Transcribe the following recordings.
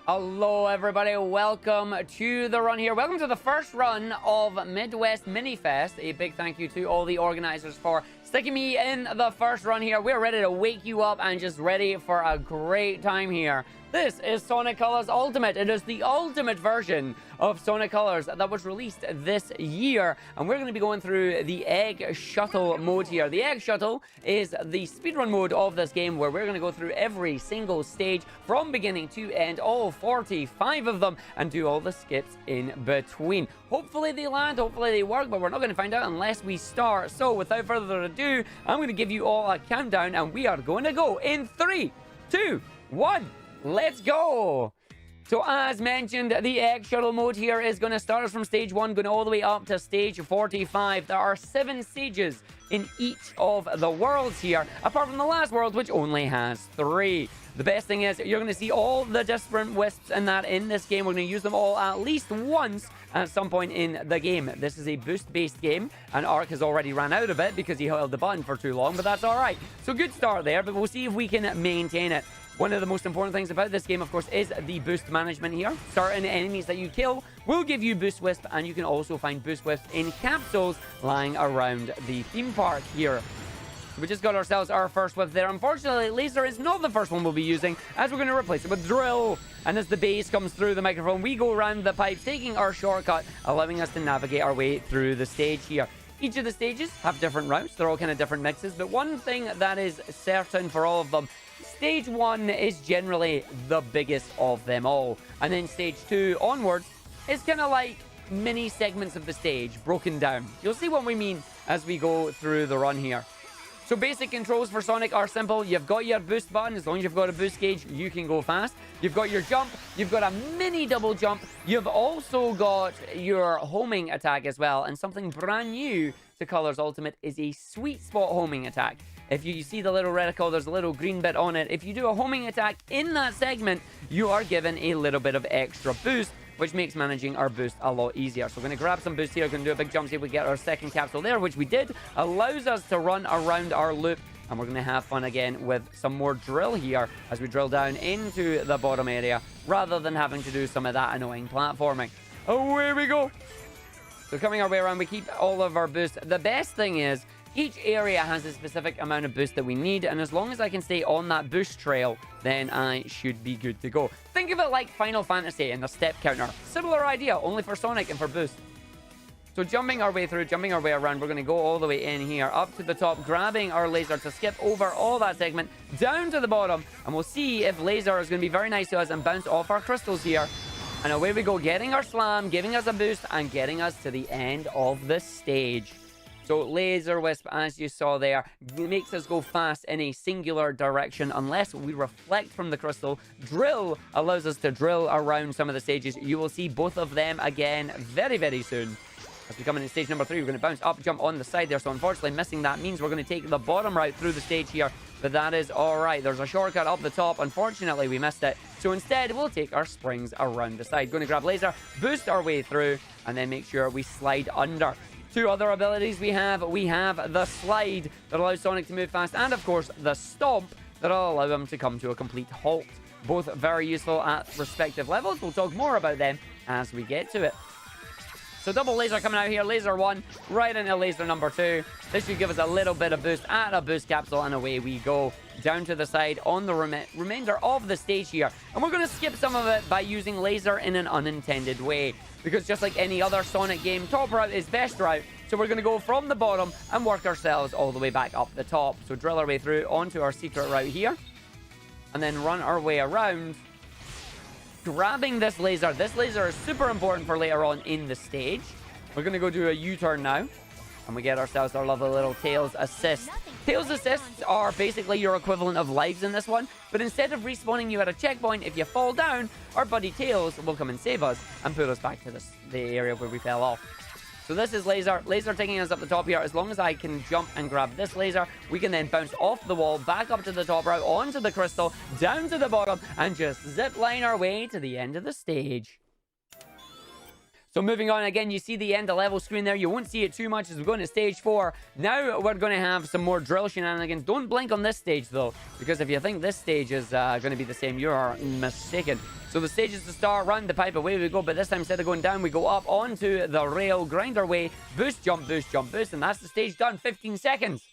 Hello everybody, welcome to the run here. Welcome to the first run of Midwest Minifest. A big thank you to all the organizers for sticking me in the first run here. We're ready to wake you up and just ready for a great time here. This is Sonic Colors Ultimate. It is the ultimate version of Sonic Colors that was released this year. And we're going to be going through the Egg Shuttle mode here. The Egg Shuttle is the speedrun mode of this game where we're going to go through every single stage from beginning to end, all 45 of them, and do all the skips in between. Hopefully they land, hopefully they work, but we're not going to find out unless we start. So without further ado, I'm going to give you all a countdown and we are going to go in 3, 2, 1. Let's go! So as mentioned, the Egg Shuttle mode here is going to start us from stage 1, going all the way up to stage 45. There are 7 stages in each of the worlds here, apart from the last world, which only has 3. The best thing is you're going to see all the different wisps and that in this game. We're going to use them all at least once at some point in the game. This is a boost-based game, and Ark has already ran out of it because he held the button for too long, but that's all right. So good start there, but we'll see if we can maintain it. One of the most important things about this game, of course, is the boost management here. Certain enemies that you kill will give you boost wisp, and you can also find boost wisps in capsules lying around the theme park here. We just got ourselves our first whip there. Unfortunately, laser is not the first one we'll be using, as we're going to replace it with drill. And as the bass comes through the microphone, we go around the pipes, taking our shortcut, allowing us to navigate our way through the stage here. Each of the stages have different routes. They're all kind of different mixes, but one thing that is certain for all of them, stage 1 is generally the biggest of them all. And then stage 2 onwards is kind of like mini segments of the stage broken down. You'll see what we mean as we go through the run here. So basic controls for Sonic are simple. You've got your boost button. As long as you've got a boost gauge, you can go fast. You've got your jump. You've got a mini double jump. You've also got your homing attack as well. And something brand new to Colors Ultimate is a sweet spot homing attack. If you see the little reticle, there's a little green bit on it. If you do a homing attack in that segment, you are given a little bit of extra boost, which makes managing our boost a lot easier. So we're going to grab some boost here. We're going to do a big jump, see if we get our second capsule there, which we did. Allows us to run around our loop. And we're going to have fun again with some more drill here as we drill down into the bottom area, rather than having to do some of that annoying platforming. Away we go. So coming our way around, we keep all of our boost. The best thing is, each area has a specific amount of boost that we need, and as long as I can stay on that boost trail, then I should be good to go. Think of it like Final Fantasy and the step counter. Similar idea, only for Sonic and for boost. So jumping our way through, jumping our way around, we're going to go all the way in here, up to the top, grabbing our laser to skip over all that segment, down to the bottom, and we'll see if laser is going to be very nice to us and bounce off our crystals here. And away we go, getting our slam, giving us a boost, and getting us to the end of the stage. So laser wisp, as you saw there, makes us go fast in a singular direction unless we reflect from the crystal. Drill allows us to drill around some of the stages. You will see both of them again very, very soon. As we come into stage number 3, we're going to bounce up, jump on the side there. So unfortunately, missing that means we're going to take the bottom route through the stage here. But that is all right. There's a shortcut up the top. Unfortunately, we missed it. So instead, we'll take our springs around the side. Going to grab laser, boost our way through, and then make sure we slide under. 2 other abilities we have. We have the slide that allows Sonic to move fast, and of course the stomp that will allow him to come to a complete halt. Both very useful at respective levels. We'll talk more about them as we get to it. So double laser coming out here. Laser 1 right into laser number 2. This should give us a little bit of boost at a boost capsule, and away we go down to the side on the remainder of the stage here. And we're going to skip some of it by using laser in an unintended way, because just like any other Sonic game, top route is best route. So we're going to go from the bottom and work ourselves all the way back up the top. So drill our way through onto our secret route here, and then run our way around, grabbing this laser. This laser is super important for later on in the stage. We're going to go do a U-turn now, and we get ourselves our lovely little Tails assist. Tails assists are basically your equivalent of lives in this one, but instead of respawning you at a checkpoint, if you fall down, our buddy Tails will come and save us and put us back to the area where we fell off. So this is laser. Laser taking us up the top here. As long as I can jump and grab this laser, we can then bounce off the wall, back up to the top route, onto the crystal, down to the bottom, and just zip line our way to the end of the stage. So moving on, again, you see the end of level screen there. You won't see it too much as we go into stage 4. Now we're going to have some more drill shenanigans. Don't blink on this stage, though, because if you think this stage is going to be the same, you are mistaken. So the stage is to start, run the pipe, away we go. But this time, instead of going down, we go up onto the rail, grind our way, boost, jump, boost. And that's the stage done. 15 seconds.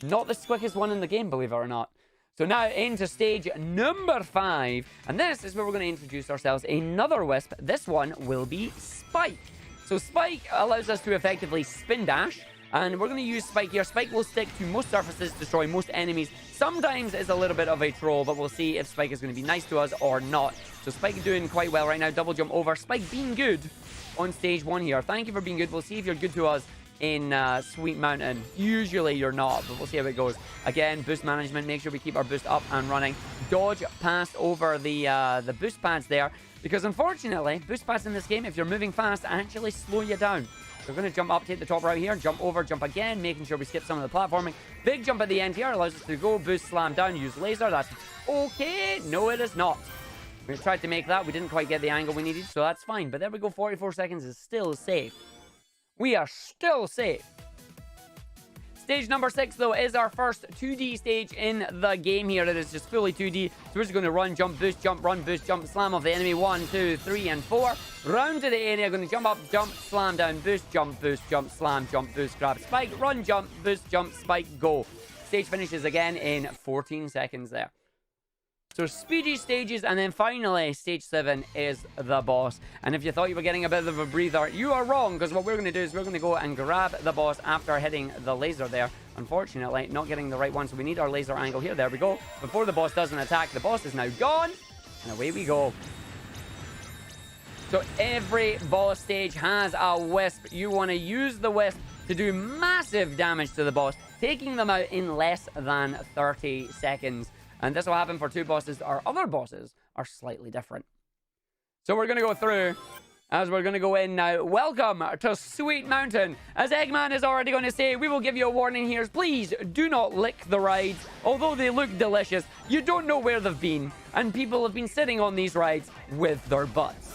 Not the quickest one in the game, believe it or not. So now into stage number 5. And this is where we're going to introduce ourselves another Wisp. This one will be Spike. So Spike allows us to effectively spin dash. And we're going to use Spike here. Spike will stick to most surfaces, destroy most enemies. Sometimes it's a little bit of a troll, but we'll see if Spike is going to be nice to us or not. So Spike doing quite well right now. Double jump over. Spike being good on stage 1 here. Thank you for being good. We'll see if you're good to us in Sweet Mountain. Usually you're not, but we'll see how it goes. Again, boost management. Make sure we keep our boost up and running. Dodge past over the boost pads there, because unfortunately, boost pads in this game, if you're moving fast, actually slow you down. So we're going to jump up, take the top route here, jump over, jump again, making sure we skip some of the platforming. Big jump at the end here allows us to go, boost, slam down, use laser. That's okay. No, it is not. We tried to make that. We didn't quite get the angle we needed, so that's fine. But there we go. 44 seconds is still safe. We are still safe. Stage number 6, though, is our first 2D stage in the game here. It is just fully 2D. So we're just going to run, jump, boost, jump, run, boost, jump, slam off the enemy. 1, 2, 3, and 4. Round to the area. Going to jump up, jump, slam down, boost, jump, slam, jump, boost, grab, spike, run, jump, boost, jump, spike, go. Stage finishes again in 14 seconds there. So speedy stages, and then finally, stage 7 is the boss. And if you thought you were getting a bit of a breather, you are wrong, because what we're going to do is we're going to go and grab the boss after hitting the laser there. Unfortunately, not getting the right one, so we need our laser angle here. There we go. Before the boss does an attack, the boss is now gone, and away we go. So every boss stage has a Wisp. You want to use the Wisp to do massive damage to the boss, taking them out in less than 30 seconds. And this will happen for 2 bosses. Our other bosses are slightly different. So we're going to go through as we're going to go in now. Welcome to Sweet Mountain. As Eggman is already going to say, we will give you a warning here. Please do not lick the rides. Although they look delicious, you don't know where they've been. And people have been sitting on these rides with their butts.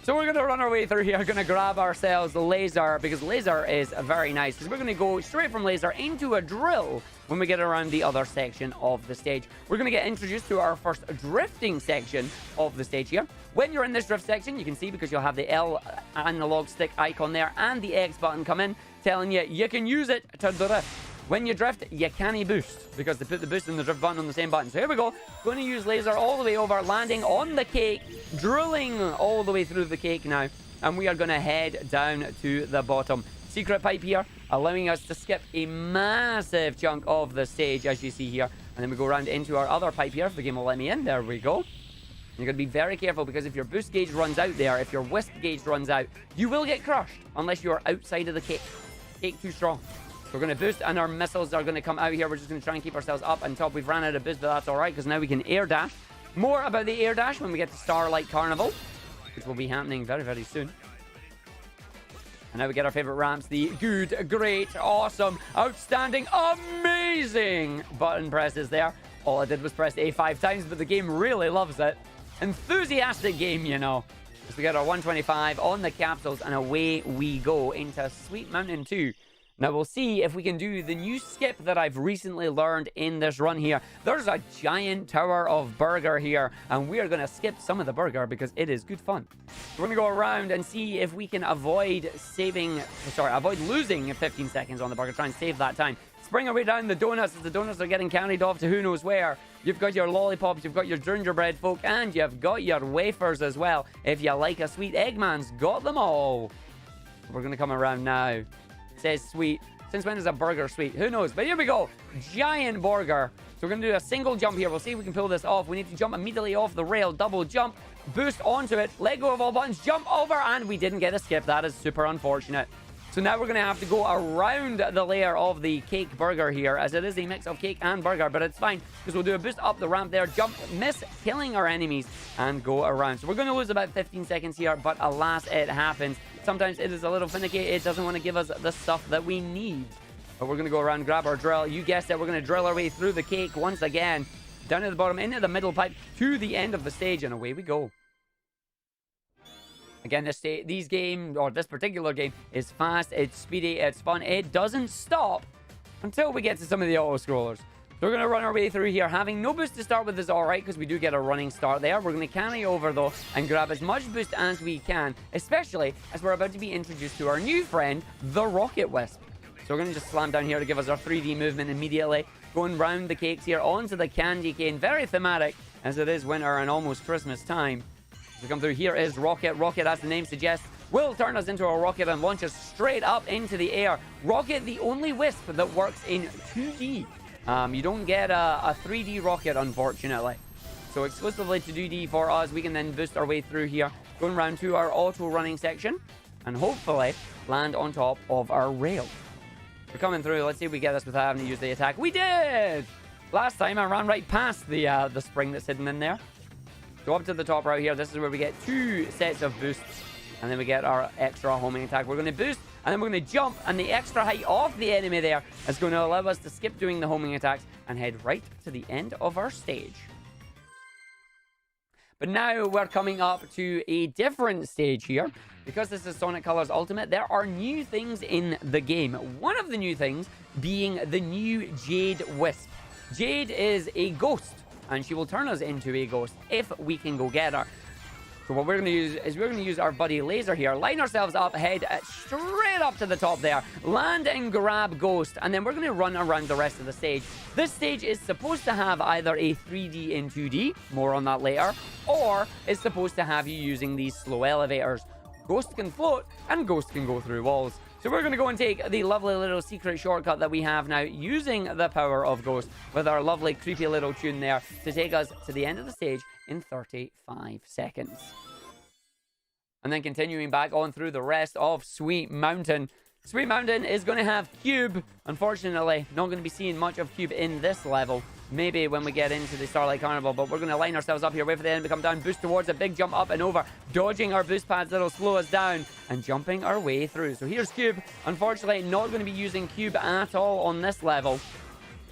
So we're going to run our way through here. We're going to grab ourselves the laser, because laser is very nice. Because we're going to go straight from laser into a drill when we get around the other section of the stage. We're going to get introduced to our first drifting section of the stage here. When you're in this drift section, you can see, because you'll have the L analog stick icon there and the X button come in, telling you you can use it to drift. When you drift, you can't boost, because they put the boost and the drift button on the same button. So here we go. Going to use laser all the way over, landing on the cake, drilling all the way through the cake now. And we are going to head down to the bottom. Secret pipe here, allowing us to skip a massive chunk of the stage, as you see here. And then we go around into our other pipe here, if the game will let me in. There we go. You're going to be very careful, because if your boost gauge runs out there, if your Wisp gauge runs out, you will get crushed unless you are outside of the cake. Cake too strong. We're going to boost, and our missiles are going to come out here. We're just going to try and keep ourselves up on top. We've ran out of boost, but that's all right, because now we can air dash. More about the air dash when we get to Starlight Carnival, which will be happening very, very soon. And now we get our favorite ramps, the good, great, awesome, outstanding, amazing button presses there. All I did was press A 5 times, but the game really loves it. Enthusiastic game, you know. So we get our 125 on the capsules, and away we go into Sweet Mountain 2. Now, we'll see if we can do the new skip that I've recently learned in this run here. There's a giant tower of burger here, and we are going to skip some of the burger because it is good fun. We're going to go around and see if we can avoid losing 15 seconds on the burger. Try and save that time. Spring our way down the donuts, as the donuts are getting carried off to who knows where. You've got your lollipops, you've got your gingerbread folk, and you've got your wafers as well. If you like a sweet, Eggman's got them all. We're going to come around now. Says sweet. Since when is a burger sweet? Who knows? But here we go. Giant burger. So we're going to do a single jump here. We'll see if we can pull this off. We need to jump immediately off the rail. Double jump. Boost onto it. Let go of all buttons. Jump over. And we didn't get a skip. That is super unfortunate. So now we're going to have to go around the layer of the cake burger here, as it is a mix of cake and burger. But it's fine, because we'll do a boost up the ramp there. Jump, miss, killing our enemies, and go around. So we're going to lose about 15 seconds here. But alas, it happens. Sometimes it is a little finicky. It doesn't want to give us the stuff that we need. But we're going to go around, grab our drill. You guessed it. We're going to drill our way through the cake once again. Down at the bottom, into the middle pipe, to the end of the stage, and away we go. Again, these games, or this particular game, is fast, it's speedy, it's fun. It doesn't stop until we get to some of the auto-scrollers. So we're going to run our way through here. Having no boost to start with is alright, because we do get a running start there. We're going to carry over, though, and grab as much boost as we can, especially as we're about to be introduced to our new friend, the Rocket Wisp. So we're going to just slam down here to give us our 3D movement immediately. Going round the cakes here, onto the candy cane. Very thematic, as it is winter and almost Christmas time. As we come through, here is Rocket. Rocket, as the name suggests, will turn us into a rocket and launch us straight up into the air. Rocket, the only Wisp that works in 2D. You don't get a 3D rocket, unfortunately. So exclusively to 2D for us. We can then boost our way through here, going around to our auto running section, and hopefully land on top of our rail. We're coming through. Let's see if we get this without having to use the attack. We did! Last time I ran right past the spring that's hidden in there. Go up to the top right here. This is where we get 2 sets of boosts. And then we get our extra homing attack. We're going to boost, and then we're going to jump. And the extra height of the enemy there is going to allow us to skip doing the homing attacks and head right to the end of our stage. But now we're coming up to a different stage here. Because this is Sonic Colors Ultimate, there are new things in the game. One of the new things being the new Jade Wisp. Jade is a ghost, and she will turn us into a ghost if we can go get her. So what we're going to use is we're going to use our buddy Laser here, line ourselves up, head straight up to the top there, land and grab Ghost, and then we're going to run around the rest of the stage. This stage is supposed to have either a 3D and 2D, more on that later, or it's supposed to have you using these slow elevators. Ghost can float, and Ghost can go through walls. So we're going to go and take the lovely little secret shortcut that we have now using the power of Ghost with our lovely creepy little tune there to take us to the end of the stage in 35 seconds. And then continuing back on through the rest of Sweet Mountain. Sweet Mountain is going to have Cube. Unfortunately, not going to be seeing much of Cube in this level. Maybe when we get into the Starlight Carnival, but we're going to line ourselves up here, wait for the enemy to come down, boost towards a big jump up and over, dodging our boost pads that'll slow us down, and jumping our way through. So here's Cube. Unfortunately, not going to be using Cube at all on this level,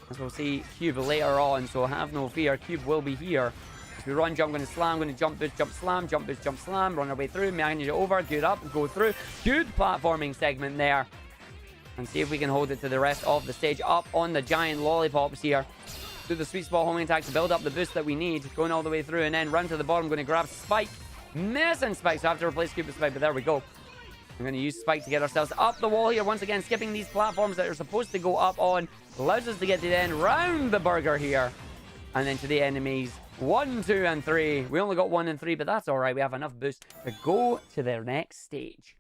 as we'll see Cube later on, so have no fear, Cube will be here. As we run, jump, going to slam, going to jump, boost, jump, slam, jump, boost, jump, slam, run our way through, manage it over, good up, go through. Good platforming segment there. And see if we can hold it to the rest of the stage, up on the giant lollipops here. Do the sweet spot homing attack to build up the boost that we need, going all the way through, and then run to the bottom. Going to grab Spike, missing Spike, so I have to replace Cube with Spike, but there we go. I'm going to use Spike to get ourselves up the wall here once again, skipping these platforms that are supposed to go up on, allows us to get to the end, round the burger here, and then to the enemies 1, 2, and 3. We only got 1 and 3, but that's all right. We have enough boost to go to their next stage.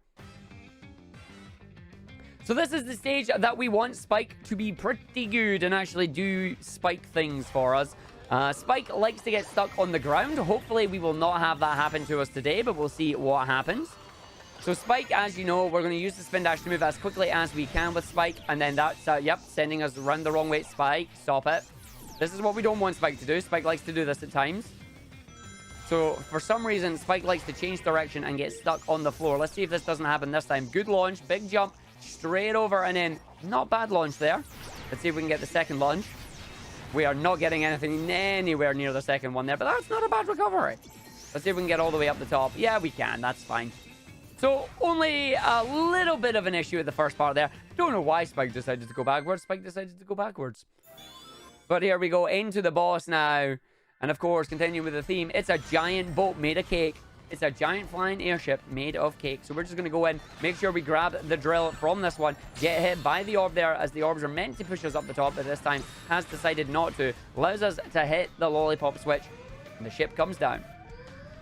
So this is the stage that we want Spike to be pretty good and actually do Spike things for us. Spike likes to get stuck on the ground. Hopefully we will not have that happen to us today, but we'll see what happens. So Spike, as you know, we're going to use the spin dash to move as quickly as we can with Spike. And then that's, yep, sending us around the wrong way. Spike, stop it. This is what we don't want Spike to do. Spike likes to do this at times. So for some reason, Spike likes to change direction and get stuck on the floor. Let's see if this doesn't happen this time. Good launch, big jump. Straight over and in. Not bad launch there. Let's see if we can get the second launch. We are not getting anything anywhere near the second one there, but that's not a bad recovery. Let's see if we can get all the way up the top. Yeah, we can. That's fine. So only a little bit of an issue with the first part there. Don't know why Spike decided to go backwards. Spike decided to go backwards. But here we go into the boss now. And of course, continuing with the theme, it's a giant boat made of cake. It's a giant flying airship made of cake. So we're just going to go in, make sure we grab the drill from this one, get hit by the orb there, as the orbs are meant to push us up the top, but this time has decided not to. Allows us to hit the lollipop switch, and the ship comes down.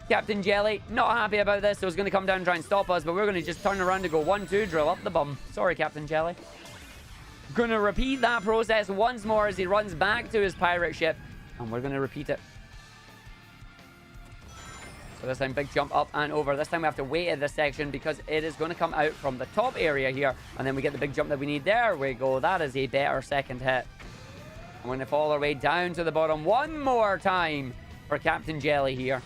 Captain Jelly, not happy about this, so he's going to come down and try and stop us, but we're going to just turn around and go 1, 2, drill up the bum. Sorry, Captain Jelly. Going to repeat that process once more as he runs back to his pirate ship, and we're going to repeat it. So this time, big jump up and over. This time we have to wait at this section because it is going to come out from the top area here. And then we get the big jump that we need. There we go. That is a better second hit. I'm going to fall our way down to the bottom one more time for Captain Jelly here.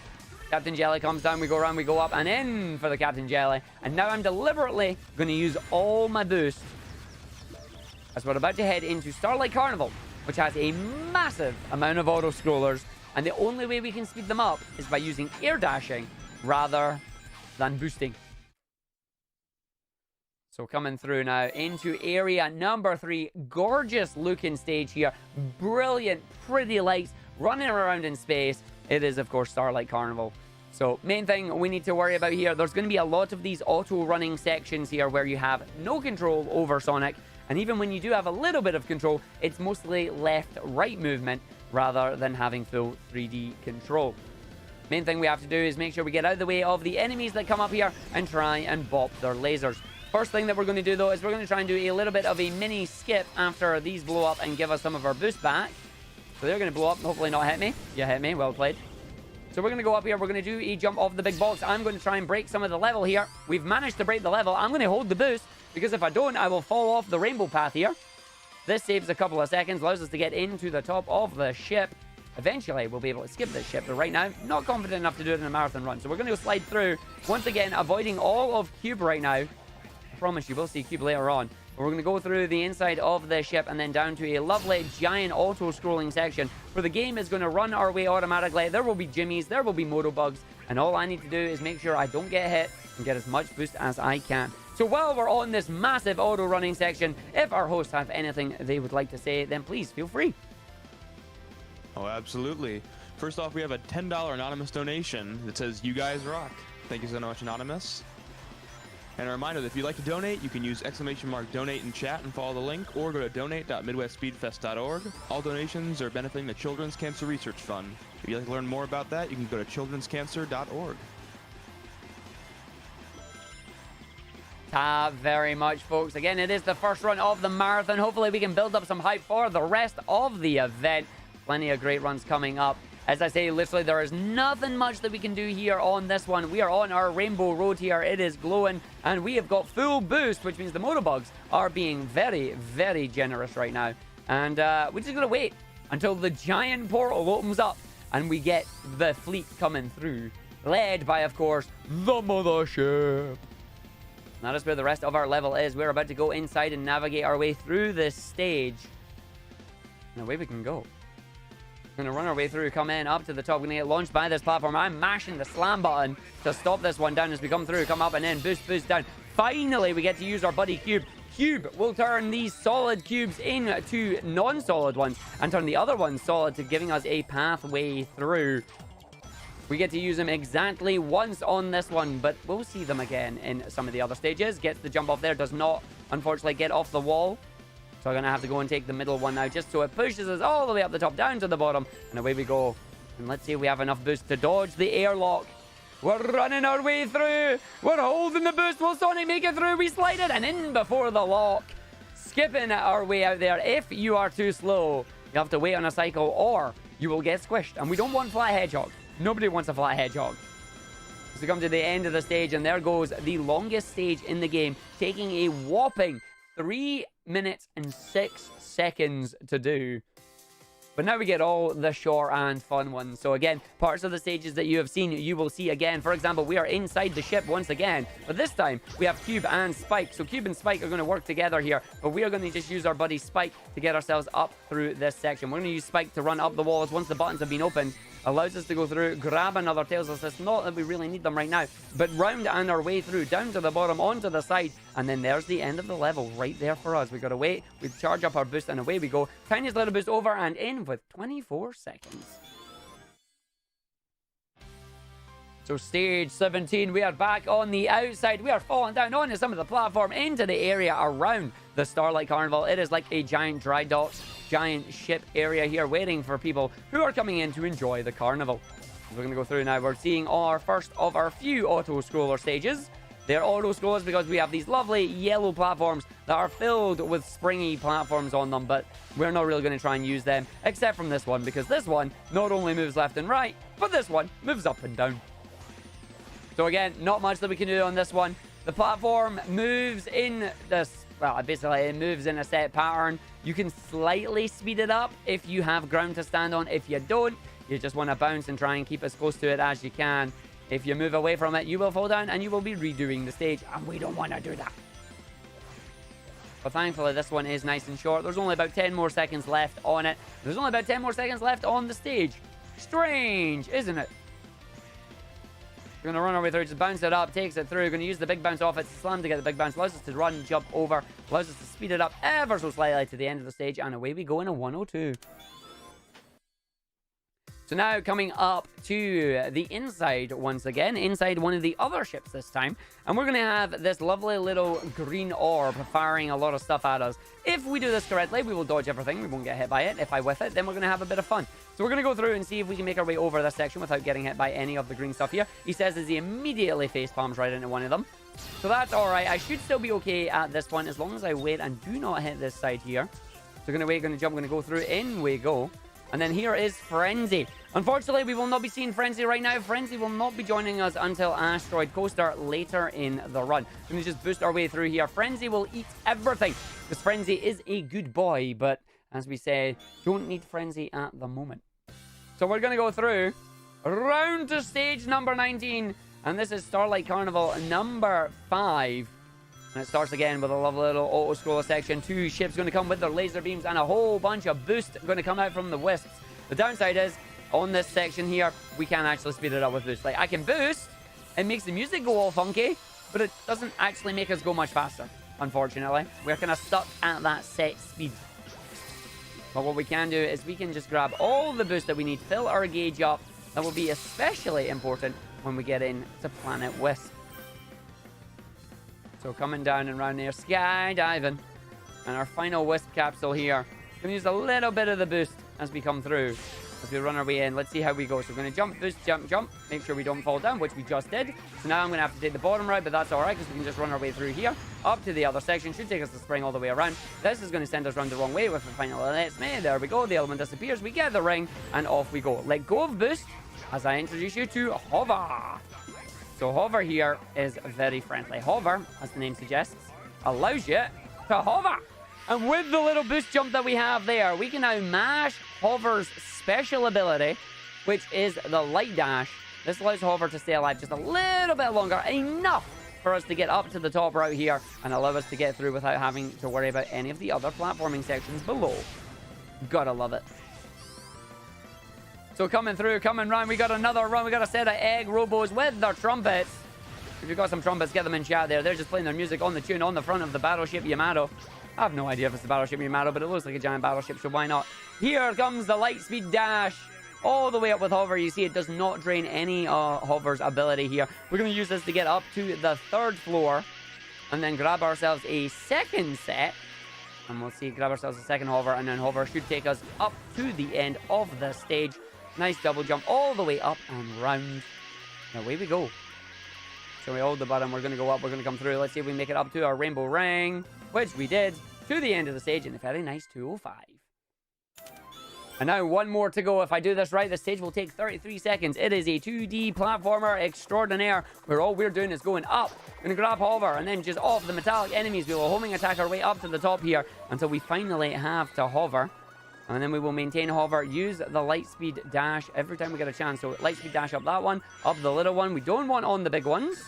Captain Jelly comes down. We go around. We go up and in for the Captain Jelly. And now I'm deliberately going to use all my boost as we're about to head into Starlight Carnival, which has a massive amount of auto-scrollers. And the only way we can speed them up is by using air dashing rather than boosting. So coming through now into area number 3. Gorgeous looking stage here. Brilliant, pretty lights running around in space. It is, of course, Starlight Carnival. So main thing we need to worry about here, there's going to be a lot of these auto-running sections here where you have no control over Sonic. And even when you do have a little bit of control, it's mostly left-right movement rather than having full 3D control. Main thing we have to do is make sure we get out of the way of the enemies that come up here and try and bop their lasers. First thing that we're going to do, though, is we're going to try and do a little bit of a mini skip after these blow up and give us some of our boost back. So they're going to blow up, hopefully not hit me. You hit me, well played. So we're going to go up here, we're going to do a jump off the big box. I'm going to try and break some of the level here. We've managed to break the level. I'm going to hold the boost, because if I don't, I will fall off the rainbow path here. This saves a couple of seconds, allows us to get into the top of the ship. Eventually, we'll be able to skip this ship, but right now, not confident enough to do it in a marathon run. So we're going to go slide through, once again, avoiding all of Cube right now. I promise you will see Cube later on. But we're going to go through the inside of the ship and then down to a lovely, giant, auto-scrolling section where the game is going to run our way automatically. There will be jimmies, there will be motobugs, and all I need to do is make sure I don't get hit and get as much boost as I can. So while we're on this massive auto-running section, if our hosts have anything they would like to say, then please feel free. Oh, absolutely. First off, we have a $10 anonymous donation that says, "You guys rock." Thank you so much, Anonymous. And a reminder that if you'd like to donate, you can use !donate in chat and follow the link, or go to donate.midwestspeedfest.org. All donations are benefiting the Children's Cancer Research Fund. If you'd like to learn more about that, you can go to childrenscancer.org. Very much, folks. Again, it is the first run of the marathon. Hopefully we can build up some hype for the rest of the event. Plenty of great runs coming up. As I say, literally, there is nothing much that we can do here on this one. We are on our rainbow road here. It is glowing, and we have got full boost, which means the motobugs are being very, very generous right now. And we're just going to wait until the giant portal opens up and we get the fleet coming through, led by, of course, the mothership. That is where the rest of our level is. We're about to go inside and navigate our way through this stage. And away we can go. We're going to run our way through, come in, up to the top. We're going to get launched by this platform. I'm mashing the slam button to stop this one down as we come through, come up and in, boost, boost down. Finally, we get to use our buddy Cube. Cube will turn these solid cubes into non-solid ones and turn the other ones solid to giving us a pathway through. We get to use them exactly once on this one, but we'll see them again in some of the other stages. Gets the jump off there, does not, unfortunately, get off the wall. So I'm going to have to go and take the middle one now, just so it pushes us all the way up the top, down to the bottom. And away we go. And let's see if we have enough boost to dodge the airlock. We're running our way through. We're holding the boost. Will Sonic make it through? We slide it and in before the lock. Skipping our way out there. If you are too slow, you have to wait on a cycle or you will get squished. And we don't want flat hedgehog. Nobody wants a flat hedgehog. So we come to the end of the stage, and there goes the longest stage in the game, taking a whopping 3 minutes and 6 seconds to do. But now we get all the short and fun ones. So again, parts of the stages that you have seen, you will see again. For example, we are inside the ship once again. But this time, we have Cube and Spike. So Cube and Spike are going to work together here. But we are going to just use our buddy Spike to get ourselves up through this section. We're going to use Spike to run up the walls once the buttons have been opened. Allows us to go through, grab another Tails Assist. Not that we really need them right now, but round and our way through, down to the bottom, onto the side, and then there's the end of the level right there for us. We got to wait, we charge up our boost, and away we go. Tiniest little boost over and in with 24 seconds. So stage 17, we are back on the outside. We are falling down onto some of the platform into the area around the Starlight Carnival. It is like a giant dry dock, giant ship area here waiting for people who are coming in to enjoy the carnival. We're going to go through now. We're seeing our first of our few auto-scroller stages. They're auto-scrollers because we have these lovely yellow platforms that are filled with springy platforms on them, but we're not really going to try and use them, except from this one, because this one not only moves left and right, but this one moves up and down. So again, not much that we can do on this one. The platform moves in this, well, basically it moves in a set pattern. You can slightly speed it up if you have ground to stand on. If you don't, you just want to bounce and try and keep as close to it as you can. If you move away from it, you will fall down and you will be redoing the stage, and we don't want to do that. But thankfully, this one is nice and short. There's only about 10 more seconds left on it. There's only about 10 more seconds left on the stage. Strange, isn't it? We're going to run our way through, just bounce it up, takes it through. We're going to use the big bounce off it, slam to get the big bounce, allows us to run, jump over, allows us to speed it up ever so slightly to the end of the stage, and away we go in a 102. So now coming up to the inside once again, inside one of the other ships this time. And we're going to have this lovely little green orb firing a lot of stuff at us. If we do this correctly, we will dodge everything. We won't get hit by it. If I whiff it, then we're going to have a bit of fun. So we're going to go through and see if we can make our way over this section without getting hit by any of the green stuff here. He says as he immediately face palms right into one of them. So that's all right. I should still be okay at this point as long as I wait and do not hit this side here. So we're going to wait, going to jump, going to go through. In we go. And then here is Frenzy. Unfortunately, we will not be seeing Frenzy right now. Frenzy will not be joining us until Asteroid Coaster later in the run. We're going to just boost our way through here. Frenzy will eat everything, because Frenzy is a good boy, but as we say, don't need Frenzy at the moment. So we're going to go through, round to stage number 19, and this is Starlight Carnival number 5. And it starts again with a lovely little auto-scroller section. 2 ships going to come with their laser beams and a whole bunch of boost going to come out from the Wisps. The downside is, on this section here, we can't actually speed it up with boost. Like, I can boost, it makes the music go all funky, but it doesn't actually make us go much faster, unfortunately. We're kind of stuck at that set speed. But what we can do is we can just grab all the boost that we need, fill our gauge up. That will be especially important when we get into Planet Wisp. So coming down and around here, skydiving. And our final Wisp capsule here. We're going to use a little bit of the boost as we come through. As we run our way in, let's see how we go. So we're going to jump, boost, jump, jump. Make sure we don't fall down, which we just did. So now I'm going to have to take the bottom route, but that's all right, because we can just run our way through here. Up to the other section. Should take us to spring all the way around. This is going to send us around the wrong way with the final lets me. There we go. The element disappears. We get the ring, and off we go. Let go of boost as I introduce you to Hover. So Hover here is very friendly. Hover, as the name suggests, allows you to hover. And with the little boost jump that we have there, we can now mash Hover's special ability, which is the light dash. This allows Hover to stay alive just a little bit longer, enough for us to get up to the top right here and allow us to get through without having to worry about any of the other platforming sections below. Gotta love it. So coming through, coming round, we got another run. We got a set of egg robos with their trumpets. If you've got some trumpets, get them in chat there. They're just playing their music on the tune on the front of the battleship Yamato. I have no idea if it's the battleship Yamato, but it looks like a giant battleship, so why not? Here comes the light speed dash. All the way up with Hover. You see it does not drain any Hover's ability here. We're going to use this to get up to the 3rd floor and then grab ourselves a second set. And we'll see, grab ourselves a second Hover, and then Hover should take us up to the end of the stage. Nice double jump all the way up and round. And away we go. So we hold the button. We're going to go up. We're going to come through. Let's see if we make it up to our rainbow ring, which we did, to the end of the stage in a very nice 205. And now one more to go. If I do this right, the stage will take 33 seconds. It is a 2D platformer extraordinaire where all we're doing is going up. We're going to grab Hover and then just off the metallic enemies. We will homing attack our way up to the top here until we finally have to hover. And then we will maintain Hover, use the light speed dash every time we get a chance. So light speed dash up that one, up the little one. We don't want on the big ones.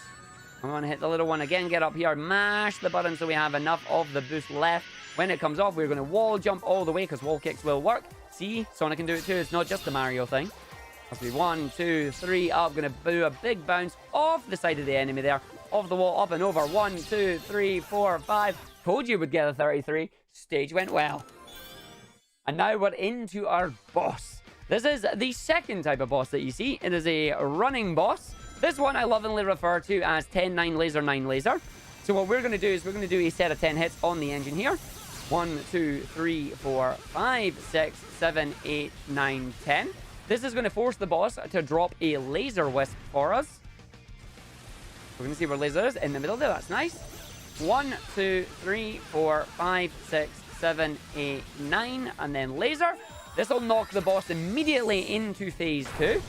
I want to hit the little one again, get up here, mash the button so we have enough of the boost left. When it comes off, we're going to wall jump all the way because wall kicks will work. See, Sonic can do it too. It's not just the Mario thing. That's be 1, 2, 3, up. Going to do a big bounce off the side of the enemy there. Off the wall, up and over. 1, 2, 3, 4, 5. Told you we'd get a 33. Stage went well. And now we're into our boss. This is the second type of boss that you see. It is a running boss. This one I lovingly refer to as 10, 9 laser, 9 laser. So what we're going to do is we're going to do a set of 10 hits on the engine here. 1, 2, 3, 4, 5, 6, 7, 8, 9, 10. This is going to force the boss to drop a laser wisp for us. We're going to see where laser is in the middle there. That's nice. 1, 2, 3, 4, 5, 6, 7, 8, 9, and then laser. This will knock the boss immediately into phase 2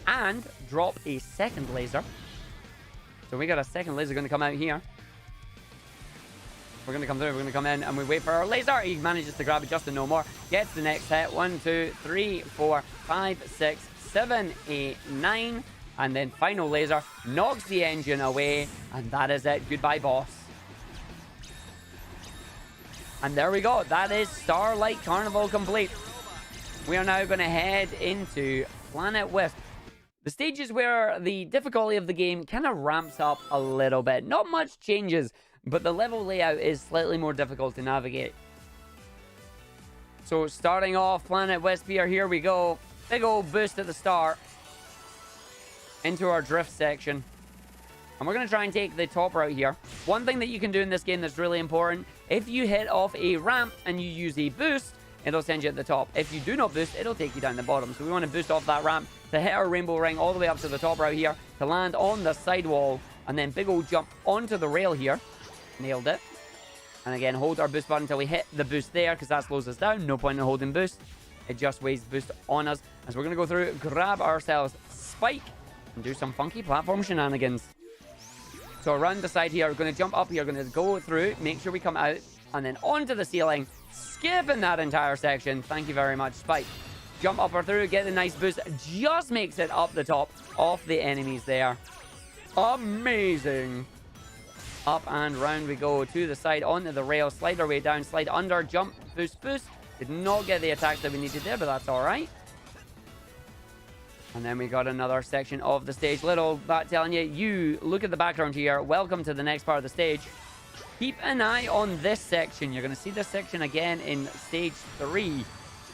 and drop a second laser. So we got a second laser going to come out here. We're going to come through, we're going to come in, and we wait for our laser. He manages to grab it just to no more. Gets the next hit. 1, 2, 3, 4, 5, 6, 7, 8, 9. And then final laser knocks the engine away. And that is it. Goodbye, boss. And there we go. That is Starlight Carnival complete. We are now going to head into Planet Wisp. The stage is where the difficulty of the game kind of ramps up a little bit. Not much changes, but the level layout is slightly more difficult to navigate. So starting off, Planet Wisp here we go. Big old boost at the start into our drift section. And we're going to try and take the top route here. One thing that you can do in this game that's really important, if you hit off a ramp and you use a boost, it'll send you at the top. If you do not boost, it'll take you down the bottom. So we want to boost off that ramp to hit our rainbow ring all the way up to the top route here, to land on the sidewall, and then big old jump onto the rail here. Nailed it. And again, hold our boost button until we hit the boost there, because that slows us down. No point in holding boost. It just wastes boost on us. As we're going to go through, grab ourselves Spike, and do some funky platform shenanigans. So around the side here, we're going to jump up here, going to go through, make sure we come out, and then onto the ceiling, skipping that entire section. Thank you very much, Spike. Jump up or through, get a nice boost, just makes it up the top of the enemies there. Amazing. Up and round we go to the side, onto the rail, slide our way down, slide under, jump, boost, boost. Did not get the attacks that we needed there, but that's all right. And then we got another section of the stage. Little bat telling you look at the background here. Welcome to the next part of the stage. Keep an eye on this section. You're going to see this section again in stage 3.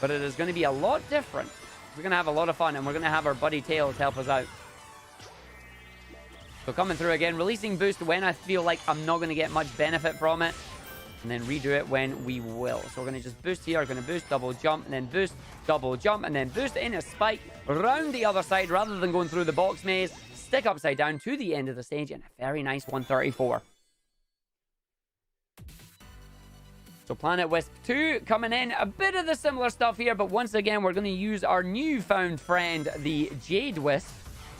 But it is going to be a lot different. We're going to have a lot of fun, and we're going to have our buddy Tails help us out. So coming through again, releasing boost when I feel like I'm not going to get much benefit from it. And then redo it when we will. So we're going to just boost here. We're going to boost, double jump, and then boost, double jump, and then boost in a spike round the other side rather than going through the box maze. Stick upside down to the end of the stage, and a very nice 134. So Planet Wisp 2 coming in. A bit of the similar stuff here, but once again, we're going to use our newfound friend, the Jade Wisp.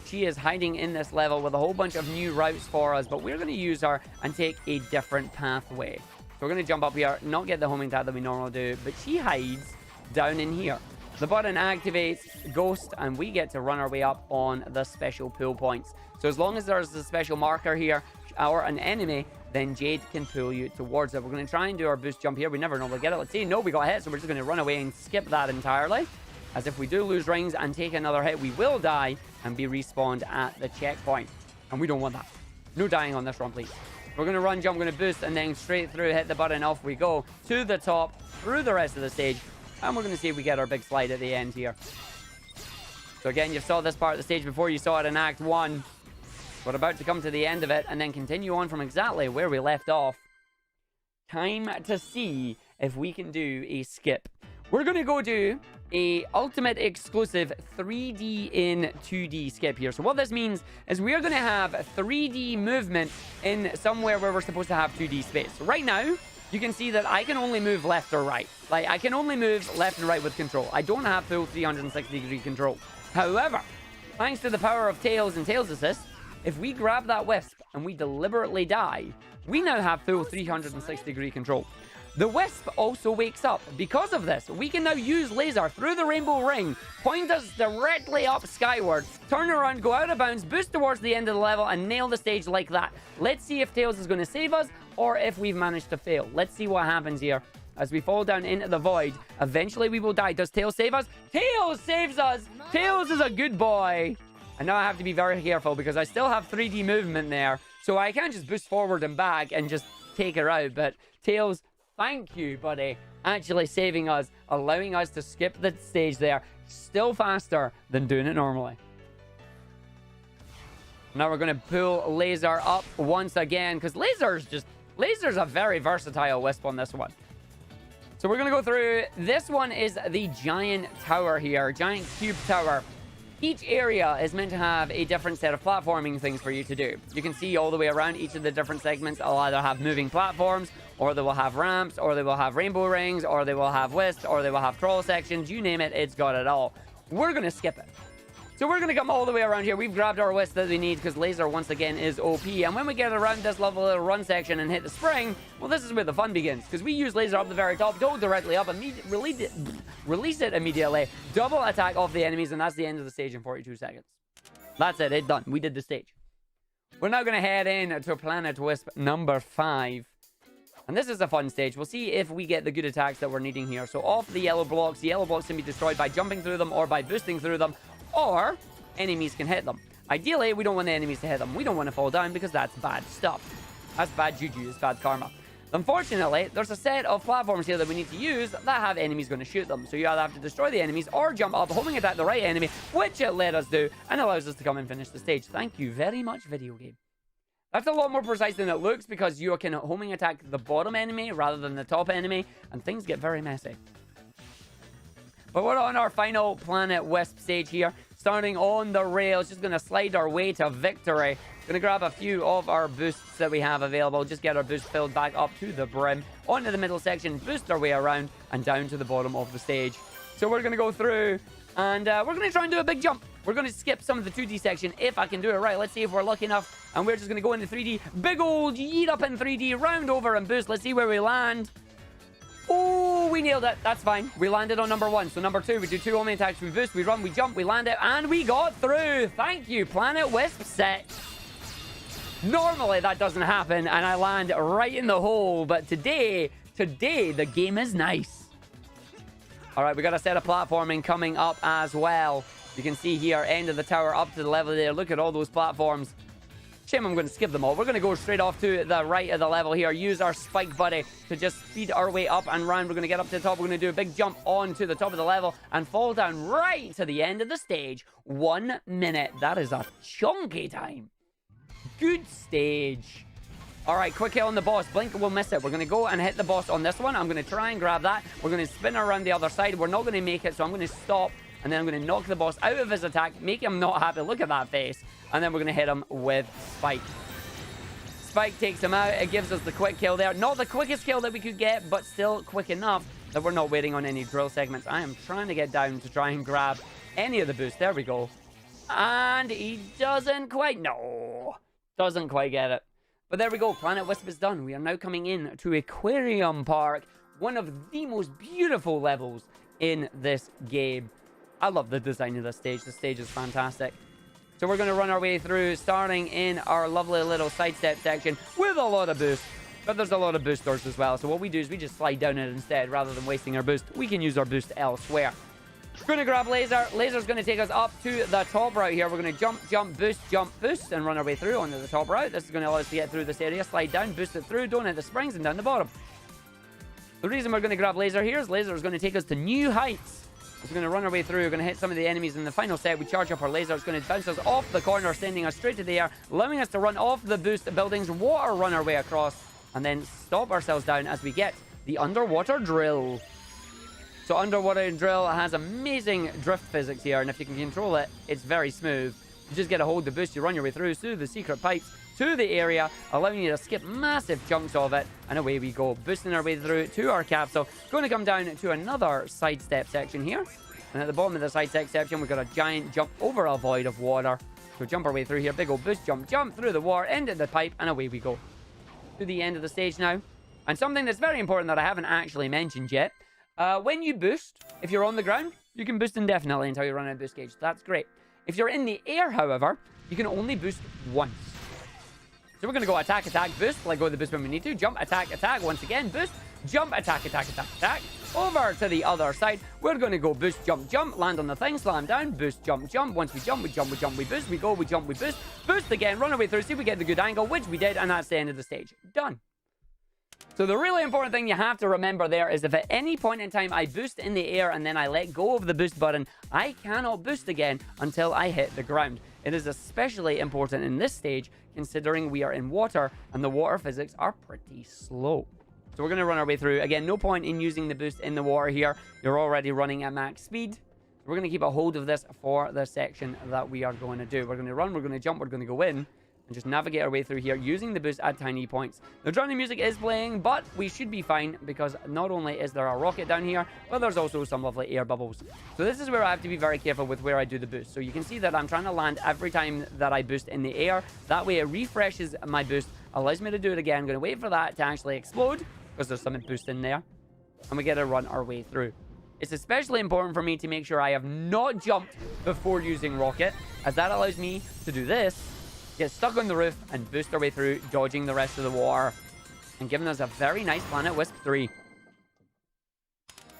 She is hiding in this level with a whole bunch of new routes for us, but we're going to use her and take a different pathway. So we're going to jump up here, not get the homing tag that we normally do, but she hides down in here. The button activates Ghost, and we get to run our way up on the special pull points. So as long as there's a special marker here, or an enemy, then Jade can pull you towards it. We're going to try and do our boost jump here. We never normally get it. Let's see. No, we got hit, so we're just going to run away and skip that entirely. As if we do lose rings and take another hit, we will die and be respawned at the checkpoint. And we don't want that. No dying on this run, please. We're going to run, jump, going to boost, and then straight through, hit the button, off we go. To the top, through the rest of the stage. And we're going to see if we get our big slide at the end here. So again, you saw this part of the stage before. You saw it in Act 1. We're about to come to the end of it and then continue on from exactly where we left off. Time to see if we can do a skip. We're going to go do a ultimate exclusive 3D in 2D skip here. So what this means is we are going to have 3D movement in somewhere where we're supposed to have 2D space. So right now, you can see that I can only move left or right. Like, I can only move left and right with control. I don't have full 360-degree control. However, thanks to the power of Tails and Tails Assist, if we grab that Wisp and we deliberately die, we now have full 360-degree control. The Wisp also wakes up. Because of this, we can now use laser through the rainbow ring, point us directly up skyward, turn around, go out of bounds, boost towards the end of the level, and nail the stage like that. Let's see if Tails is going to save us, or if we've managed to fail. Let's see what happens here. As we fall down into the void, eventually we will die. Does Tails save us? Tails saves us! Tails is a good boy! And now I have to be very careful, because I still have 3D movement there, so I can't just boost forward and back and just take her out. But Tails, thank you, buddy, actually saving us, allowing us to skip the stage there, still faster than doing it normally. Now we're going to pull Laser up once again, because Laser's a very versatile Wisp on this one. So we're going to go through. This one is the giant tower here, giant cube tower. Each area is meant to have a different set of platforming things for you to do. You can see all the way around each of the different segments. I'll either have moving platforms, or they will have ramps, or they will have rainbow rings, or they will have wisps, or they will have crawl sections. You name it, it's got it all. We're going to skip it. So we're going to come all the way around here. We've grabbed our wisp that we need because Laser, once again, is OP. And when we get around this lovely little run section and hit the spring, well, this is where the fun begins. Because we use Laser up the very top, go directly up, release it immediately, double attack off the enemies, and that's the end of the stage in 42 seconds. That's it, it's done. We did the stage. We're now going to head in to Planet Wisp number 5. And this is a fun stage. We'll see if we get the good attacks that we're needing here. So off the yellow blocks can be destroyed by jumping through them or by boosting through them. Or enemies can hit them. Ideally, we don't want the enemies to hit them. We don't want to fall down because that's bad stuff. That's bad juju. It's bad karma. Unfortunately, there's a set of platforms here that we need to use that have enemies going to shoot them. So you either have to destroy the enemies or jump up, homing attack the right enemy, which it let us do, and allows us to come and finish the stage. Thank you very much, video game. That's a lot more precise than it looks because you can homing attack the bottom enemy rather than the top enemy, and things get very messy. But we're on our final Planet Wisp stage here. Starting on the rails, just going to slide our way to victory. Going to grab a few of our boosts that we have available. Just get our boost filled back up to the brim. Onto the middle section, boost our way around, and down to the bottom of the stage. So we're going to go through, and we're going to try and do a big jump. We're going to skip some of the 2D section if I can do it right. Let's see if we're lucky enough. And we're just going to go into 3D. Big old yeet up in 3D, round over and boost. Let's see where we land. Oh, we nailed it. That's fine. We landed on number 1. So number 2, we do 2 homing attacks. We boost, we run, we jump, we land it, and we got through. Thank you, Planet Wisp 6. Normally that doesn't happen, and I land right in the hole. But today, the game is nice. All right, we got a set of platforming coming up as well. You can see here, end of the tower up to the level there. Look at all those platforms. Shame I'm going to skip them all. We're going to go straight off to the right of the level here. Use our spike buddy to just speed our way up and round. We're going to get up to the top. We're going to do a big jump onto the top of the level and fall down right to the end of the stage. 1 minute. That is a chunky time. Good stage. All right, quick hit on the boss. Blink will miss it. We're going to go and hit the boss on this one. I'm going to try and grab that. We're going to spin around the other side. We're not going to make it, so I'm going to stop. And then I'm going to knock the boss out of his attack, make him not happy. Look at that face. And then we're going to hit him with Spike. Spike takes him out. It gives us the quick kill there. Not the quickest kill that we could get, but still quick enough that we're not waiting on any drill segments. I am trying to get down to try and grab any of the boosts. There we go. And he doesn't quite. No. Doesn't quite get it. But there we go. Planet Wisp is done. We are now coming in to Aquarium Park. One of the most beautiful levels in this game. I love the design of this stage. The stage is fantastic. So we're going to run our way through, starting in our lovely little sidestep section with a lot of boost. But there's a lot of boosters as well. So what we do is we just slide down it instead. Rather than wasting our boost, we can use our boost elsewhere. We're going to grab Laser. Laser's going to take us up to the top route here. We're going to jump, boost, and run our way through onto the top route. This is going to allow us to get through this area. Slide down, boost it through, don't hit the springs, and down the bottom. The reason we're going to grab Laser here is Laser is going to take us to new heights. We're going to run our way through. We're going to hit some of the enemies in the final set. We charge up our laser. It's going to bounce us off the corner, sending us straight to the air, allowing us to run off the boost buildings, water run our way across, and then stop ourselves down as we get the underwater drill. So underwater drill has amazing drift physics here, and if you can control it, it's very smooth. You just get a hold of the boost, you run your way through the secret pipes to the area, allowing you to skip massive chunks of it, and away we go, boosting our way through to our capsule. Going to come down to another sidestep section here, and at the bottom of the sidestep section, we've got a giant jump over a void of water. So jump our way through here, big old boost, jump through the water, into the pipe, and away we go. To the end of the stage now, and something that's very important that I haven't actually mentioned yet, when you boost, if you're on the ground, you can boost indefinitely until you run out of boost gauge. That's great. If you're in the air, however, you can only boost once. So we're going to go attack, boost, let go of the boost when we need to, jump, attack, once again, boost, jump, attack, over to the other side. We're going to go boost, jump, land on the thing, slam down, boost, jump. Once we jump, we boost, we go, we jump, we boost again, run our way through, see if we get the good angle, which we did, and that's the end of the stage. Done. So the really important thing you have to remember there is if at any point in time I boost in the air and then I let go of the boost button, I cannot boost again until I hit the ground. It is especially important in this stage considering we are in water and the water physics are pretty slow. So we're going to run our way through. Again, no point in using the boost in the water here. You're already running at max speed. We're going to keep a hold of this for the section that we are going to do. We're going to run, we're going to jump, we're going to go in. And just navigate our way through here using the boost at tiny points. The drowning music is playing, but we should be fine because not only is there a rocket down here, but there's also some lovely air bubbles. So this is where I have to be very careful with where I do the boost. So you can see that I'm trying to land every time that I boost in the air. That way it refreshes my boost, allows me to do it again. I'm going to wait for that to actually explode because there's some boost in there. And we get to run our way through. It's especially important for me to make sure I have not jumped before using rocket, as that allows me to do this. Get stuck on the roof and boost our way through, dodging the rest of the water and giving us a very nice Planet Wisp 3.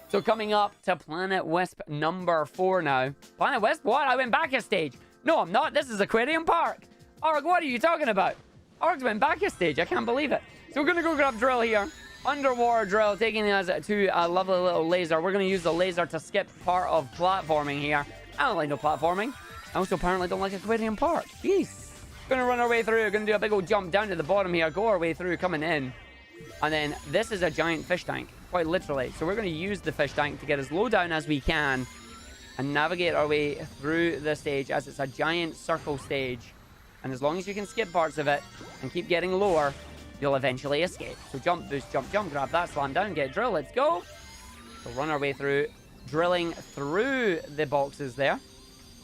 So coming up to Planet Wisp number 4 now. Planet Wisp? What? I went back a stage. No, I'm not. This is Aquarium Park. Arg, what are you talking about? Arg's went back a stage. I can't believe it. So we're going to go grab drill here. Underwater drill, taking us to a lovely little laser. We're going to use the laser to skip part of platforming here. I don't like no platforming. I also apparently don't like Aquarium Park. Jeez. Going to run our way through. We're going to do a big old jump down to the bottom here. Go our way through, coming in. And then this is a giant fish tank. Quite literally. So we're going to use the fish tank to get as low down as we can. And navigate our way through the stage as it's a giant circle stage. And as long as you can skip parts of it and keep getting lower, you'll eventually escape. So jump, boost, jump, jump, grab that, slam down, get drill, let's go. We'll run our way through, drilling through the boxes there.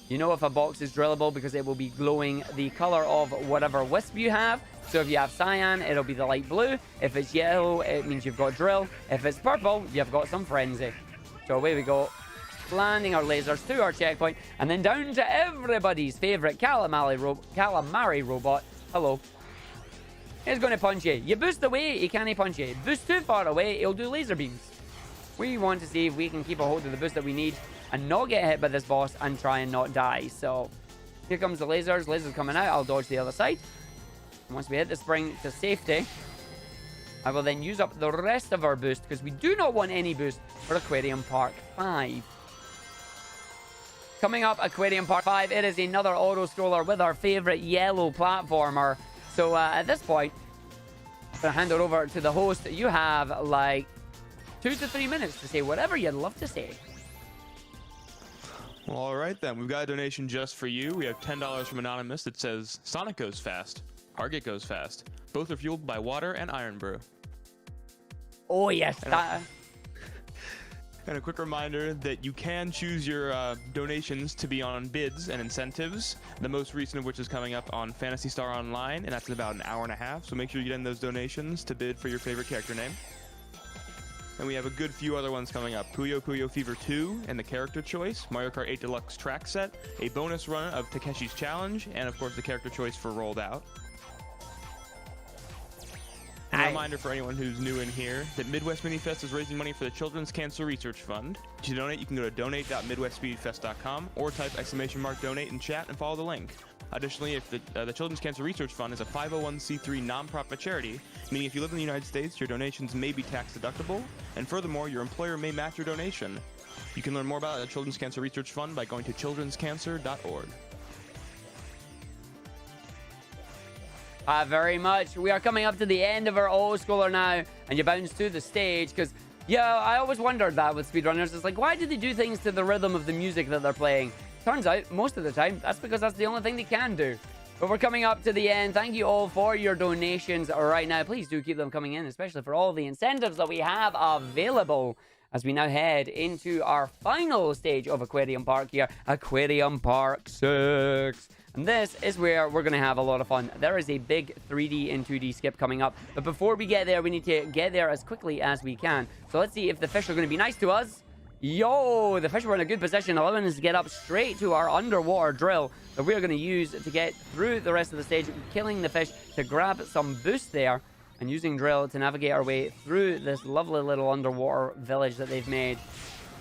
You know if a box is drillable because it will be glowing the color of whatever wisp you have. So if you have cyan, it'll be the light blue. If it's yellow, it means you've got drill. If it's purple, you've got some frenzy. So away we go. Landing our lasers to our checkpoint, and then down to everybody's favorite calamari robot. Hello. He's going to punch you. You boost away, he can't punch you. Boost too far away, he'll do laser beams. We want to see if we can keep a hold of the boost that we need and not get hit by this boss and try and not die. So here comes the lasers. Lasers coming out. I'll dodge the other side. And once we hit the spring to safety, I will then use up the rest of our boost because we do not want any boost for Aquarium Park 5. Coming up, Aquarium Park 5, it is another auto-scroller with our favorite yellow platformer. So at this point, I'm going to hand it over to the host. You have like 2 to 3 minutes to say whatever you'd love to say. Well, all right then. We've got a donation just for you. We have $10 from Anonymous that says, Sonic goes fast. Argick goes fast. Both are fueled by water and iron brew. Oh, yes. And a quick reminder that you can choose your donations to be on bids and incentives, the most recent of which is coming up on Phantasy Star Online, and that's in about an hour and a half, so make sure you get in those donations to bid for your favorite character name. And we have a good few other ones coming up. Puyo Puyo Fever 2 and the character choice, Mario Kart 8 Deluxe track set, a bonus run of Takeshi's Challenge, and of course the character choice for Rolled Out. A reminder for anyone who's new in here that Midwest Minifest is raising money for the Children's Cancer Research Fund. To donate, you can go to donate.midwestminifest.com or type !donate in chat and follow the link. Additionally, if the Children's Cancer Research Fund is a 501c3 nonprofit charity, meaning if you live in the United States, your donations may be tax deductible, and furthermore, your employer may match your donation. You can learn more about the Children's Cancer Research Fund by going to childrenscancer.org. Very much. We are coming up to the end of our auto-scroller now, and you bounce to the stage, because, yeah, I always wondered that with speedrunners. It's like, why do they do things to the rhythm of the music that they're playing? Turns out, most of the time, that's because that's the only thing they can do. But we're coming up to the end. Thank you all for your donations right now. Please do keep them coming in, especially for all the incentives that we have available as we now head into our final stage of Aquarium Park here, Aquarium Park 6. And this is where we're going to have a lot of fun. There is a big 3D and 2D skip coming up. But before we get there, we need to get there as quickly as we can. So let's see if the fish are going to be nice to us. Yo, the fish were in a good position, allowing us to get up straight to our underwater drill that we're going to use to get through the rest of the stage, killing the fish to grab some boost there, and using drill to navigate our way through this lovely little underwater village that they've made.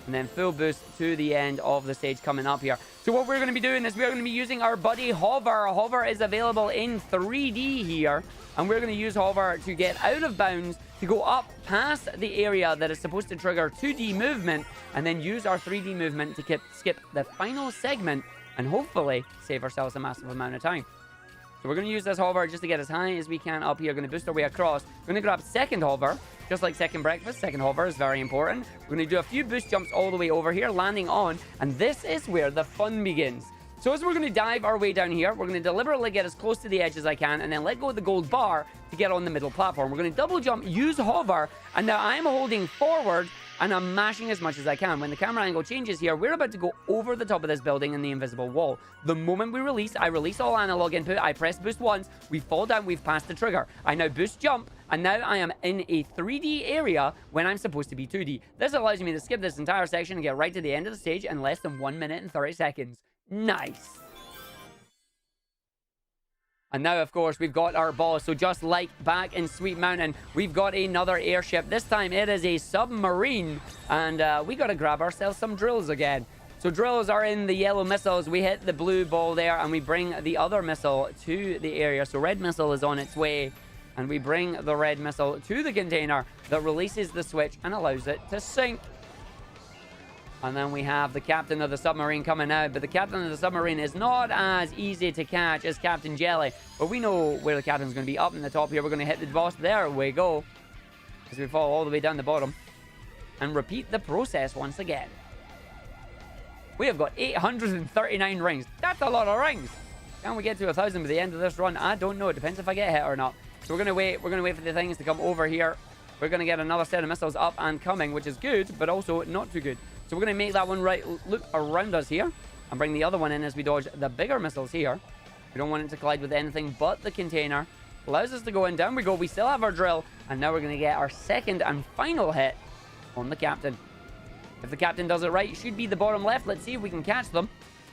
And then full boost to the end of the stage coming up here. So what we're going to be doing is we're going to be using our buddy Hover. Hover is available in 3D here. And we're going to use Hover to get out of bounds, to go up past the area that is supposed to trigger 2D movement, and then use our 3D movement to skip the final segment and hopefully save ourselves a massive amount of time. So we're going to use this hover just to get as high as we can up here. We're going to boost our way across. We're going to grab second hover, just like second breakfast. Second hover is very important. We're going to do a few boost jumps all the way over here, landing on, and this is where the fun begins. So as we're going to dive our way down here, we're going to deliberately get as close to the edge as I can, and then let go of the gold bar to get on the middle platform. We're going to double jump, use hover, and now I'm holding forward, and I'm mashing as much as I can. When the camera angle changes here, we're about to go over the top of this building and the invisible wall. The moment we release, I release all analog input, I press boost once, we fall down, we've passed the trigger. I now boost jump, and now I am in a 3D area when I'm supposed to be 2D. This allows me to skip this entire section and get right to the end of the stage in less than 1 minute and 30 seconds. Nice. And now, of course, we've got our boss. So just like back in Sweet Mountain, we've got another airship. This time it is a submarine. And we got to grab ourselves some drills again. So drills are in the yellow missiles. We hit the blue ball there, and we bring the other missile to the area. So red missile is on its way, and we bring the red missile to the container that releases the switch and allows it to sink. And then we have the captain of the submarine coming out, but the captain of the submarine is not as easy to catch as Captain Jelly. But we know where the captain's going to be, up in the top here. We're going to hit the boss. There we go. As we fall all the way down the bottom. And repeat the process once again. We have got 839 rings. That's a lot of rings. Can we get to 1,000 by the end of this run? I don't know. It depends if I get hit or not. So we're going to wait. We're going to wait for the things to come over here. We're going to get another set of missiles up and coming, which is good, but also not too good. So we're going to make that one loop around us here and bring the other one in as we dodge the bigger missiles here. We don't want it to collide with anything but the container. Allows us to go in. Down we go. We still have our drill. And now we're going to get our second and final hit on the captain. If the captain does it right, it should be the bottom left. Let's see if we can catch them.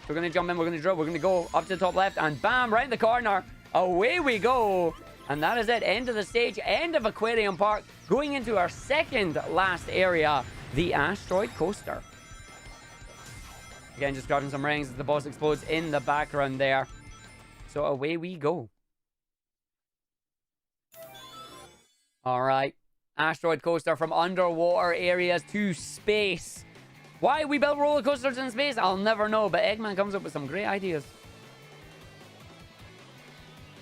We're going to jump in. We're going to drill. We're going to go up to the top left. And bam, right in the corner. Away we go. And that is it. End of the stage. End of Aquarium Park. Going into our second last area. The Asteroid Coaster. Again, just grabbing some rings as the boss explodes in the background there. So away we go. Alright. Asteroid Coaster from underwater areas to space. Why we build roller coasters in space, I'll never know. But Eggman comes up with some great ideas.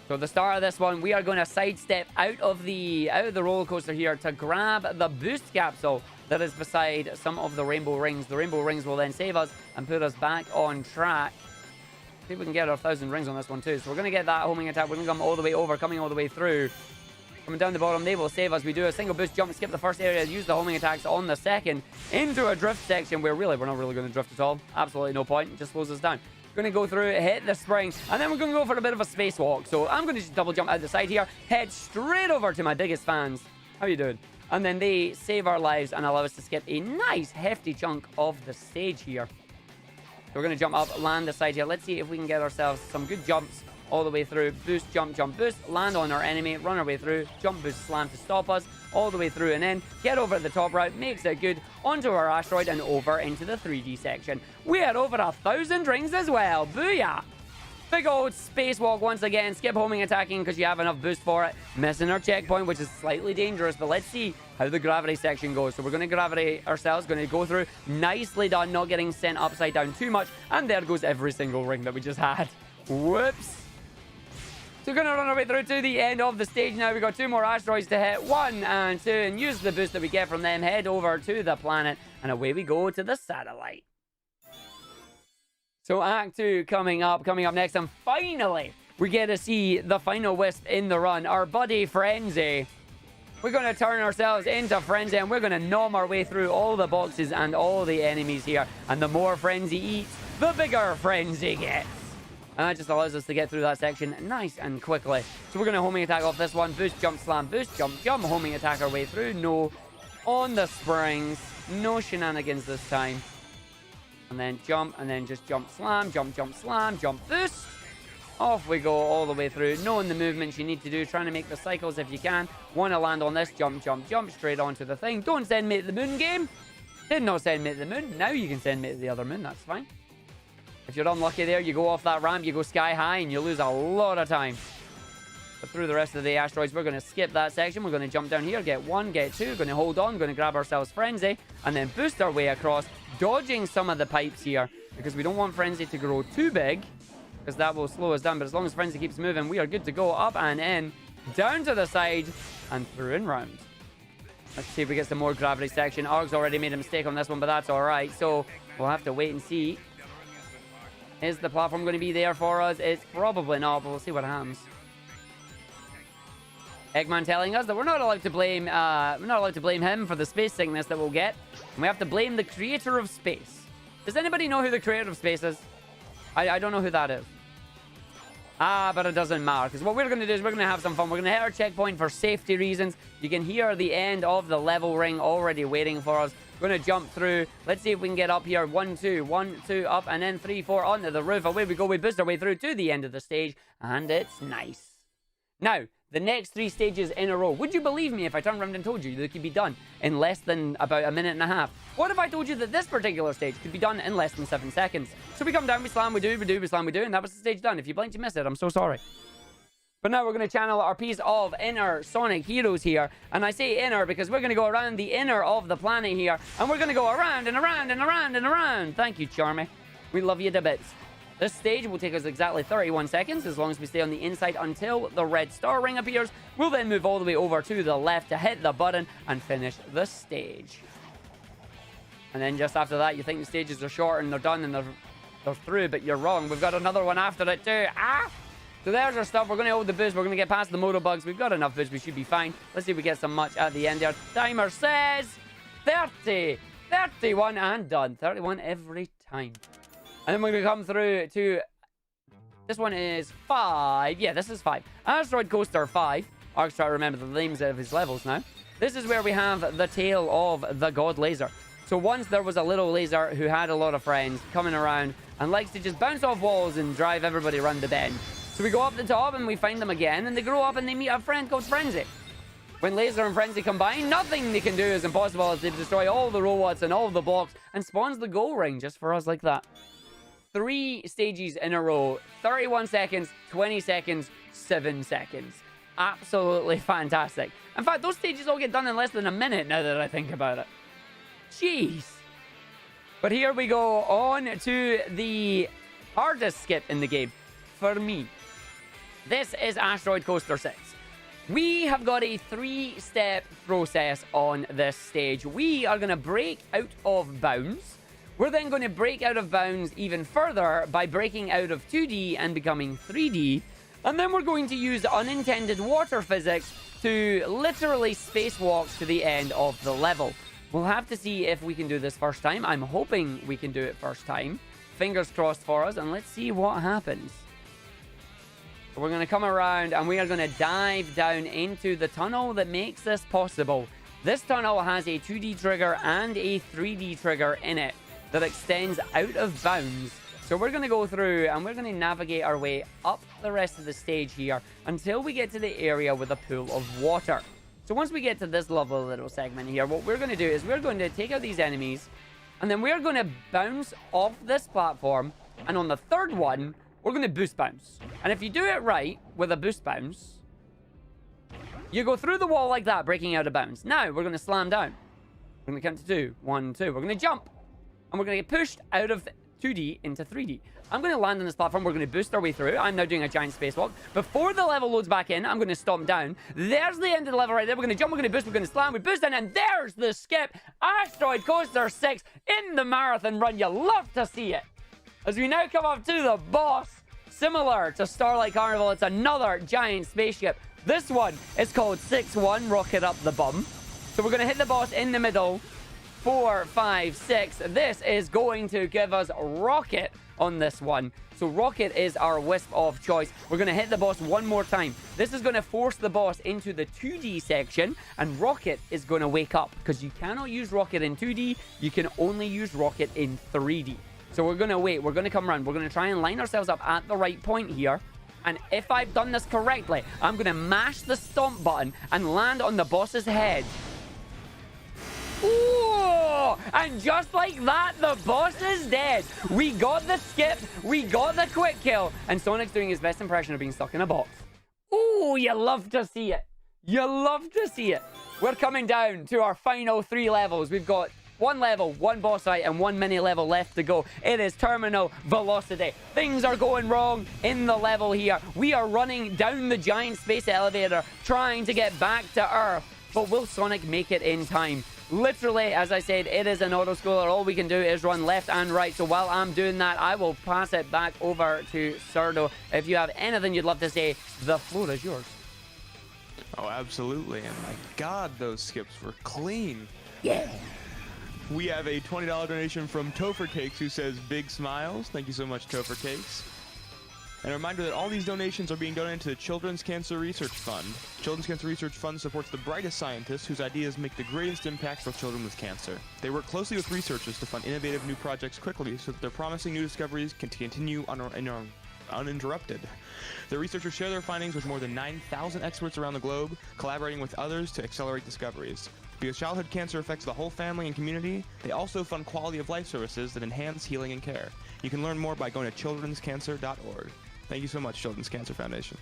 So at the start of this one, we are going to sidestep out of the roller coaster here to grab the boost capsule that is beside some of the rainbow rings. The rainbow rings will then save us and put us back on track. See if we can get our 1,000 rings on this one too. So we're going to get that homing attack. We're going to come all the way over, coming all the way through. Coming down the bottom, they will save us. We do a single boost jump, skip the first area, use the homing attacks on the second into a drift section where really we're not really going to drift at all. Absolutely no point. It just slows us down. Going to go through, hit the spring, and then we're going to go for a bit of a spacewalk. So I'm going to just double jump out the side here, head straight over to my biggest fans. How you doing? And then they save our lives and allow us to skip a nice hefty chunk of the stage here. So we're going to jump up, land the side here. Let's see if we can get ourselves some good jumps all the way through. Boost, jump, jump, boost. Land on our enemy, run our way through. Jump, boost, slam to stop us. All the way through and in. Get over the top route, makes it good. Onto our asteroid and over into the 3D section. We had over 1,000 rings as well. Booyah! Big old spacewalk once again. Skip homing attacking because you have enough boost for it. Missing our checkpoint, which is slightly dangerous. But let's see how the gravity section goes. So we're going to gravity ourselves. Going to go through. Nicely done. Not getting sent upside down too much. And there goes every single ring that we just had. Whoops. So we're going to run our way through to the end of the stage now. We've got 2 more asteroids to hit. 1 and 2. And use the boost that we get from them. Head over to the planet. And away we go to the satellite. So Act 2 coming up next. And finally, we get to see the final Wisp in the run. Our buddy Frenzy. We're going to turn ourselves into Frenzy. And we're going to nom our way through all the boxes and all the enemies here. And the more Frenzy eats, the bigger Frenzy gets. And that just allows us to get through that section nice and quickly. So we're going to homing attack off this one. Boost, jump, slam, boost, jump, jump. Homing attack our way through. No. On the springs. No shenanigans this time. And then jump, and then just jump, slam, jump, jump, slam, jump, boost. Off we go all the way through. Knowing the movements you need to do. Trying to make the cycles if you can. Want to land on this. Jump, jump, jump. Straight onto the thing. Don't send me to the moon, game. Did not send me to the moon. Now you can send me to the other moon. That's fine. If you're unlucky there, you go off that ramp, you go sky high, and you lose a lot of time. But through the rest of the asteroids, we're going to skip that section. We're going to jump down here, get 1, get 2. Going to hold on, going to grab ourselves Frenzy, and then boost our way across, dodging some of the pipes here, because we don't want Frenzy to grow too big, because that will slow us down. But as long as Frenzy keeps moving, we are good to go. Up and in, down to the side, and through and round. Let's see if we get some more gravity section. Arg's already made a mistake on this one, but that's all right. So we'll have to wait and see. Is the platform going to be there for us? It's probably not, but we'll see what happens. Eggman telling us that we're not allowed to blame him for the space sickness that we'll get. And we have to blame the creator of space. Does anybody know who the creator of space is? I don't know who that is. But it doesn't matter, because what we're going to do is we're going to have some fun. We're going to hit our checkpoint for safety reasons. You can hear the end of the level ring already waiting for us. We're going to jump through. Let's see if we can get up here. 1, 2, 1, 2, up, and then 3, 4 onto the roof. Away we go. We boost our way through to the end of the stage, and it's nice. Now, the next 3 stages in a row. Would you believe me if I turned around and told you they could be done in less than about a minute and a half? What if I told you that this particular stage could be done in less than 7 seconds? So we come down, we slam, we do, we slam, we do, and that was the stage done. If you blinked, you missed it. I'm so sorry. But now we're going to channel our piece of inner Sonic heroes here. And I say inner because we're going to go around the inner of the planet here. And we're going to go around and around and around and around. Thank you, Charmy. We love you to bits. This stage will take us exactly 31 seconds as long as we stay on the inside until the red star ring appears. We'll then move all the way over to the left to hit the button and finish the stage. And then just after that, you think the stages are short and they're done and they're through, but you're wrong. We've got another one after it too. So there's our stuff. We're going to hold the boost. We're going to get past the motor bugs. We've got enough boost. We should be fine. Let's see if we get some much at the end there. Timer says 30, 31, and done. 31 every time. And then we're going to come through to... This one is 5. Yeah, this is 5. Asteroid Coaster 5. Arg's trying to remember the names of his levels now. This is where we have the tail of the God Laser. So once there was a little laser who had a lot of friends coming around and likes to just bounce off walls and drive everybody around the bend. So we go up the top and we find them again, and they grow up and they meet a friend called Frenzy. When Laser and Frenzy combine, nothing they can do is impossible as they destroy all the robots and all the blocks and spawns the goal ring just for us like that. 3 stages in a row, 31 seconds, 20 seconds, 7 seconds. Absolutely fantastic. In fact, those stages all get done in less than a minute now that I think about it. Jeez. But here we go on to the hardest skip in the game for me. This is Asteroid Coaster 6. We have got a 3-step process on this stage. We are going to break out of bounds. We're then going to break out of bounds even further by breaking out of 2D and becoming 3D. And then we're going to use unintended water physics to literally spacewalk to the end of the level. We'll have to see if we can do this first time. I'm hoping we can do it first time. Fingers crossed for us, and let's see what happens. So we're going to come around and we are going to dive down into the tunnel that makes this possible. This tunnel has a 2D trigger and a 3D trigger in it that extends out of bounds. So we're going to go through and we're going to navigate our way up the rest of the stage here until we get to the area with a pool of water. So once we get to this lovely little segment here, what we're going to do is we're going to take out these enemies and then we're going to bounce off this platform, and on the third one, we're going to boost bounce. And if you do it right with a boost bounce, you go through the wall like that, breaking out of bounds. Now, we're going to slam down. We're going to count to 2. 1, 2. We're going to jump. And we're going to get pushed out of 2D into 3D. I'm going to land on this platform. We're going to boost our way through. I'm now doing a giant spacewalk. Before the level loads back in, I'm going to stomp down. There's the end of the level right there. We're going to jump, we're going to boost, we're going to slam, we boost in, and there's the skip. Asteroid Coaster 6 in the marathon run. You love to see it. As we now come up to the boss, similar to Starlight Carnival, it's another giant spaceship. This one is called 6-1, Rocket Up the Bum. So we're going to hit the boss in the middle. 4, 5, 6. This is going to give us Rocket on this one. So Rocket is our Wisp of choice. We're going to hit the boss one more time. This is going to force the boss into the 2D section, and Rocket is going to wake up because you cannot use Rocket in 2D. You can only use Rocket in 3D. So we're going to wait. We're going to come around. We're going to try and line ourselves up at the right point here. And if I've done this correctly, I'm going to mash the stomp button and land on the boss's head. Ooh! And just like that, the boss is dead. We got the skip, we got the quick kill, and Sonic's doing his best impression of being stuck in a box. Ooh, you love to see it. You love to see it. We're coming down to our final 3 levels. We've got 1 level, 1 boss fight, and 1 mini level left to go. It is terminal velocity. Things are going wrong in the level here. We are running down the giant space elevator, trying to get back to Earth. But will Sonic make it in time? Literally, as I said, it is an auto-scroller. All we can do is run left and right. So while I'm doing that, I will pass it back over to Surdo. If you have anything you'd love to say, the floor is yours. Oh, absolutely. And my God, those skips were clean. Yeah. We have a $20 donation from Topher Cakes, who says, big smiles. Thank you so much, Topher Cakes. And a reminder that all these donations are being donated to the Children's Cancer Research Fund. Children's Cancer Research Fund supports the brightest scientists whose ideas make the greatest impact for children with cancer. They work closely with researchers to fund innovative new projects quickly so that their promising new discoveries can continue uninterrupted. The researchers share their findings with more than 9,000 experts around the globe, collaborating with others to accelerate discoveries. Because childhood cancer affects the whole family and community, they also fund quality of life services that enhance healing and care. You can learn more by going to childrenscancer.org. Thank you so much, Children's Cancer Foundation.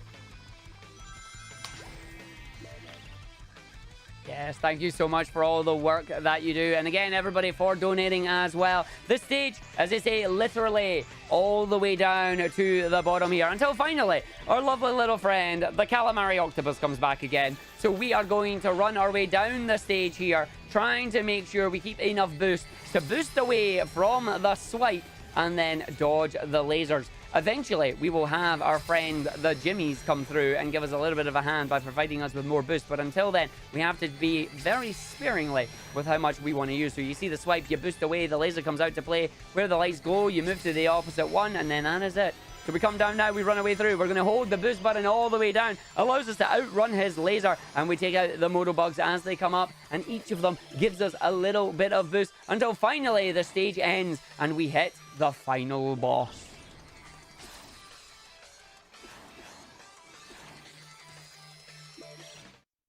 Yes, thank you so much for all the work that you do. And again, everybody for donating as well. This stage, as I say, literally all the way down to the bottom here. Until finally, our lovely little friend, the calamari octopus, comes back again. So we are going to run our way down the stage here, trying to make sure we keep enough boost to boost away from the swipe and then dodge the lasers. Eventually, we will have our friend, the Jimmies, come through and give us a little bit of a hand by providing us with more boost. But until then, we have to be very sparingly with how much we want to use. So you see the swipe, you boost away, the laser comes out to play. Where the lights glow, you move to the opposite one, and then that is it. So we come down now, we run away through. We're going to hold the boost button all the way down. Allows us to outrun his laser, and we take out the motobugs as they come up, and each of them gives us a little bit of boost until finally the stage ends and we hit the final boss.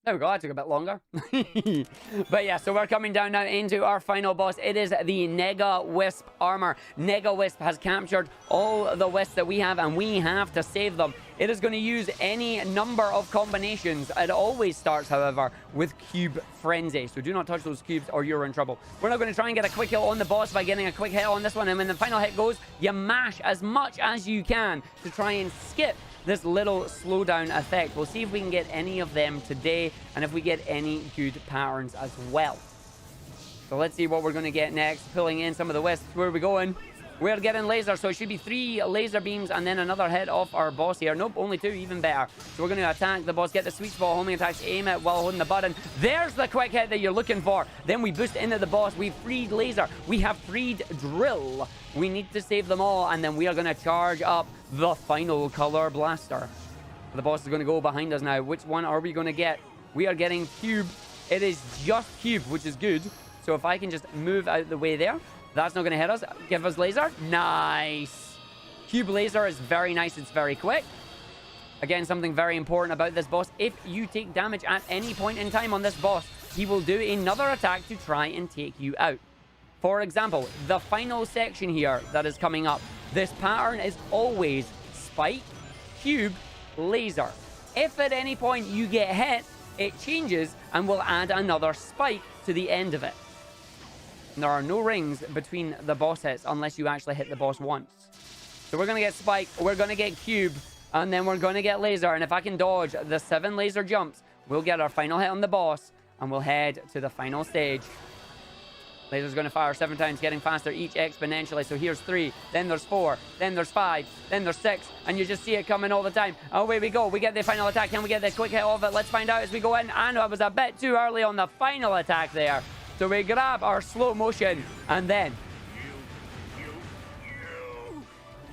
There we go, that took a bit longer. But yeah, so we're coming down now into our final boss. It is the Nega Wisp armor. Nega Wisp has captured all the wisps that we have, and we have to save them. It is going to use any number of combinations. It always starts, however, with Cube Frenzy. So do not touch those cubes or you're in trouble. We're now going to try and get a quick hit on the boss by getting a quick hit on this one. And when the final hit goes, you mash as much as you can to try and skip this little slowdown effect. We'll see if we can get any of them today and if we get any good patterns as well. So let's see what we're going to get next. Pulling in some of the wisps. Where are we going? We're getting laser, so it should be 3 laser beams and then another hit off our boss here. Nope, only 2, even better. So we're going to attack the boss, get the sweet spot homing attacks, aim it while holding the button. There's the quick hit that you're looking for. Then we boost into the boss. We've freed laser. We have freed drill. We need to save them all, and then we are going to charge up the final color blaster. The boss is going to go behind us now. Which one are we going to get? We are getting cube. It is just cube, which is good. So if I can just move out the way there. That's not going to hit us. Give us laser. Nice. Cube laser is very nice. It's very quick. Again, something very important about this boss. If you take damage at any point in time on this boss, he will do another attack to try and take you out. For example, the final section here that is coming up. This pattern is always spike, cube, laser. If at any point you get hit, it changes and will add another spike to the end of it. There are no rings between the boss hits unless you actually hit the boss once. So we're going to get spike, we're going to get cube, and then we're going to get laser. And if I can dodge the 7 laser jumps, we'll get our final hit on the boss, and we'll head to the final stage. Laser's going to fire 7 times, getting faster each exponentially. So here's 3, then there's 4, then there's 5, then there's 6, and you just see it coming all the time. Away we go. We get the final attack. Can we get the quick hit off it? Let's find out as we go in. I know it was a bit too early on the final attack there. So we grab our slow motion, and then...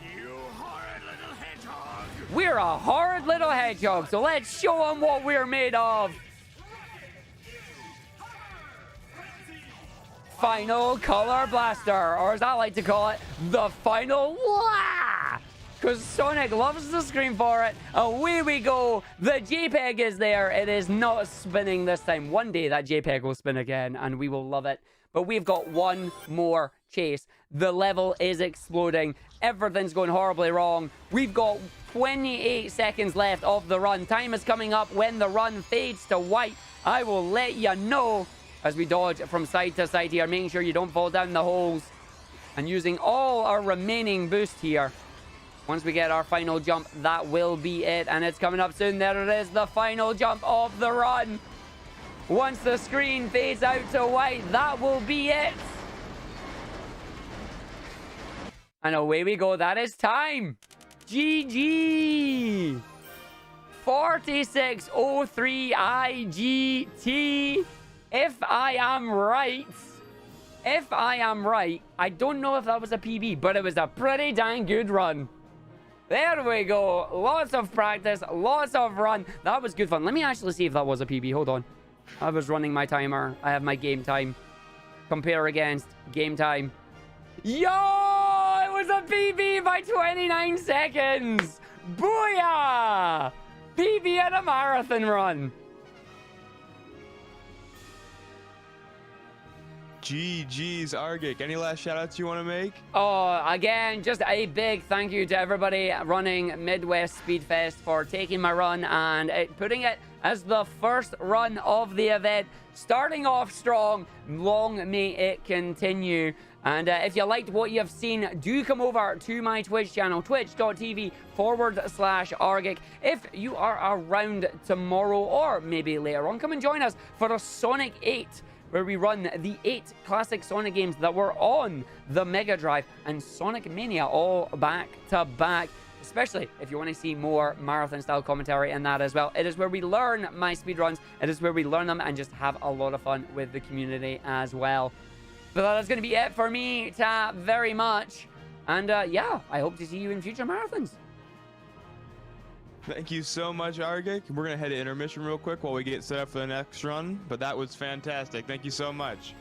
You horrid little hedgehog! We're a horrid little hedgehog, so let's show them what we're made of! Final Color Blaster, or as I like to call it, the Final Wah! Because Sonic loves to scream for it. Away we go. The JPEG is there. It is not spinning this time. One day that JPEG will spin again and we will love it. But we've got one more chase. The level is exploding. Everything's going horribly wrong. We've got 28 seconds left of the run. Time is coming up when the run fades to white. I will let you know as we dodge from side to side here, making sure you don't fall down the holes and using all our remaining boost here. Once we get our final jump, that will be it. And it's coming up soon. There it is, the final jump of the run. Once the screen fades out to white, that will be it. And away we go. That is time. GG. 4603 IGT. If I am right, I don't know if that was a PB, but it was a pretty dang good run. There we go. Lots of practice, lots of run. That was good fun. Let me actually see if that was a PB. Hold on. I was running my timer. I have my game time. Compare against game time. Yo! It was a PB by 29 seconds. Booyah! PB at a marathon run. GG's, Argick. Any last shout-outs you want to make? Oh, again, just a big thank you to everybody running Midwest Speedfest for taking my run and putting it as the first run of the event. Starting off strong, long may it continue. And if you liked what you've seen, do come over to my Twitch channel, twitch.tv/Argick. If you are around tomorrow or maybe later on, come and join us for a Sonic 8, where we run the 8 classic Sonic games that were on the Mega Drive and Sonic Mania all back to back. Especially if you want to see more marathon-style commentary and that as well. It is where we learn my speedruns. It is where we learn them and just have a lot of fun with the community as well. But that's going to be it for me. Ta very much. And yeah, I hope to see you in future marathons. Thank you so much, Argick. We're going to head to intermission real quick while we get set up for the next run. But that was fantastic. Thank you so much.